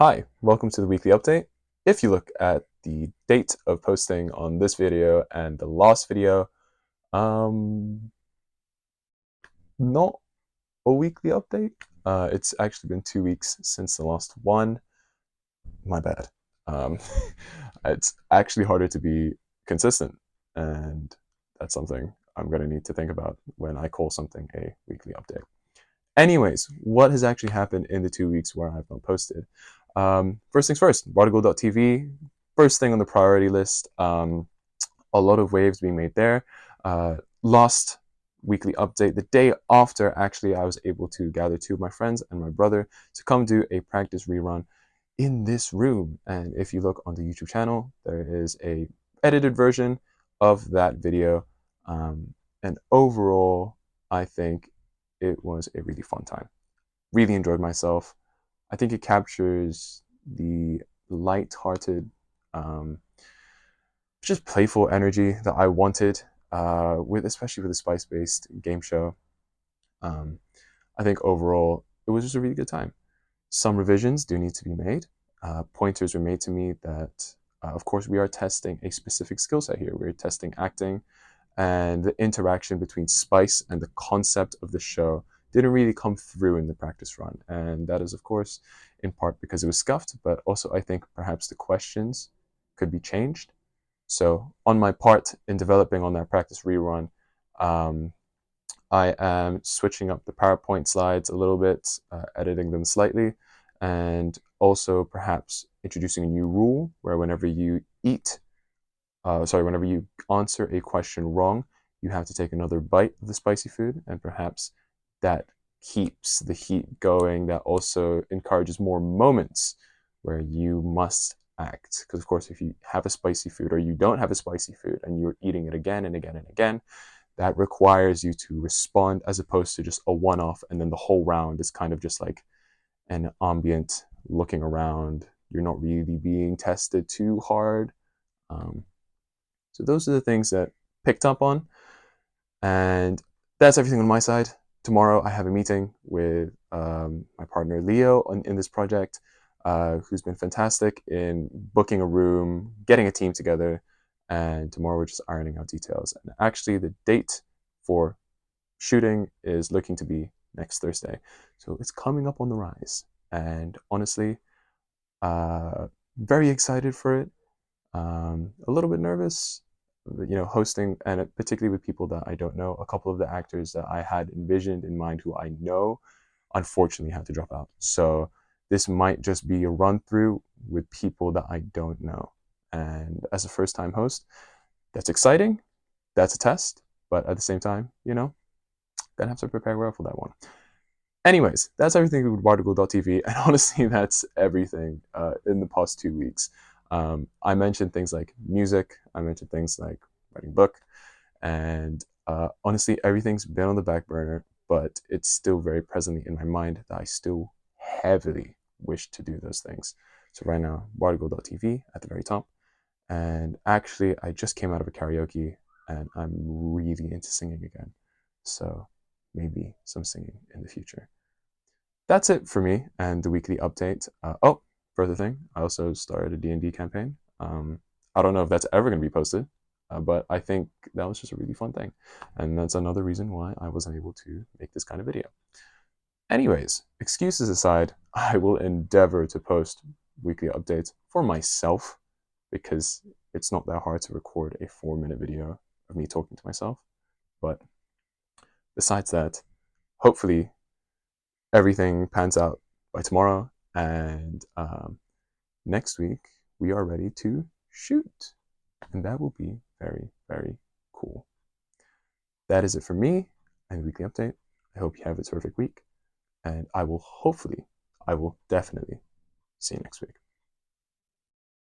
Hi, welcome to the weekly update. If you look at the date of posting on this video and the last video, um, not a weekly update. It's actually been 2 weeks since the last one. My bad. Um, it's actually harder to be consistent, and that's something I'm going to need to think about when I call something a weekly update. Anyways, what has actually happened in the 2 weeks where I've not posted? First things first, Bardagul.tv, first thing on the priority list. A lot of waves being made there. Last weekly update, the day after, actually, I was able to gather two of my friends and my brother to come do a practice rerun in this room. And if you look on the YouTube channel, there is a edited version of that video. And overall, I think it was a really fun time. Really enjoyed myself. I think it captures the light-hearted, um, just playful energy that I wanted, with especially with a spice-based game show. Um, I think overall it was just a really good time. Some revisions do need to be made. Pointers were made to me that, of course, we are testing a specific skill set here. We're testing acting, and the interaction between Spice and the concept of the show didn't really come through in the practice run. And that is, of course, in part because it was scuffed, but also I think perhaps the questions could be changed. So, on my part in developing on that practice rerun, um, I am switching up the PowerPoint slides a little bit, editing them slightly, and also perhaps introducing a new rule where whenever you whenever you answer a question wrong, you have to take another bite of the spicy food, and perhaps that keeps the heat going. That also encourages more moments where you must act. Because, of course, if you have a spicy food or you don't have a spicy food and you're eating it again and again and again, that requires you to respond as opposed to just a one off and then the whole round is kind of just like an ambient looking around. You're not really being tested too hard. Um, so those are the things that picked up on, and that's everything on my side. Tomorrow I have a meeting with my partner Leo in this project, who's been fantastic in booking a room, getting a team together, and tomorrow we're just ironing out details. And actually, the date for shooting is looking to be next Thursday, so it's coming up on the rise. And honestly, very excited for it. A little bit nervous, hosting, and particularly with people that I don't know. A couple of the actors that I had envisioned in mind who I know, unfortunately, had to drop out. So this might just be a run through with people that I don't know. And as a first time host, that's exciting. That's a test. But at the same time, gonna have to prepare well for that one. Anyways, that's everything with Bardagul.tv, and honestly, that's everything in the past 2 weeks. I mentioned things like music, I mentioned things like writing a book, and honestly, everything's been on the back burner, but it's still very presently in my mind that I still heavily wish to do those things. So right now, Bardagul.tv at the very top, and actually, I just came out of a karaoke, and I'm really into singing again. So maybe some singing in the future. That's it for me and the weekly update. Further thing, I also started a D&D campaign. I don't know if that's ever going to be posted, but I think that was just a really fun thing. And that's another reason why I wasn't able to make this kind of video. Anyways, excuses aside, I will endeavor to post weekly updates for myself because it's not that hard to record a 4-minute video of me talking to myself. But besides that, hopefully everything pans out by tomorrow, and next week we are ready to shoot, and that will be very, very cool. That is it for me and the weekly update. I hope you have a terrific week, and I will definitely see you next week.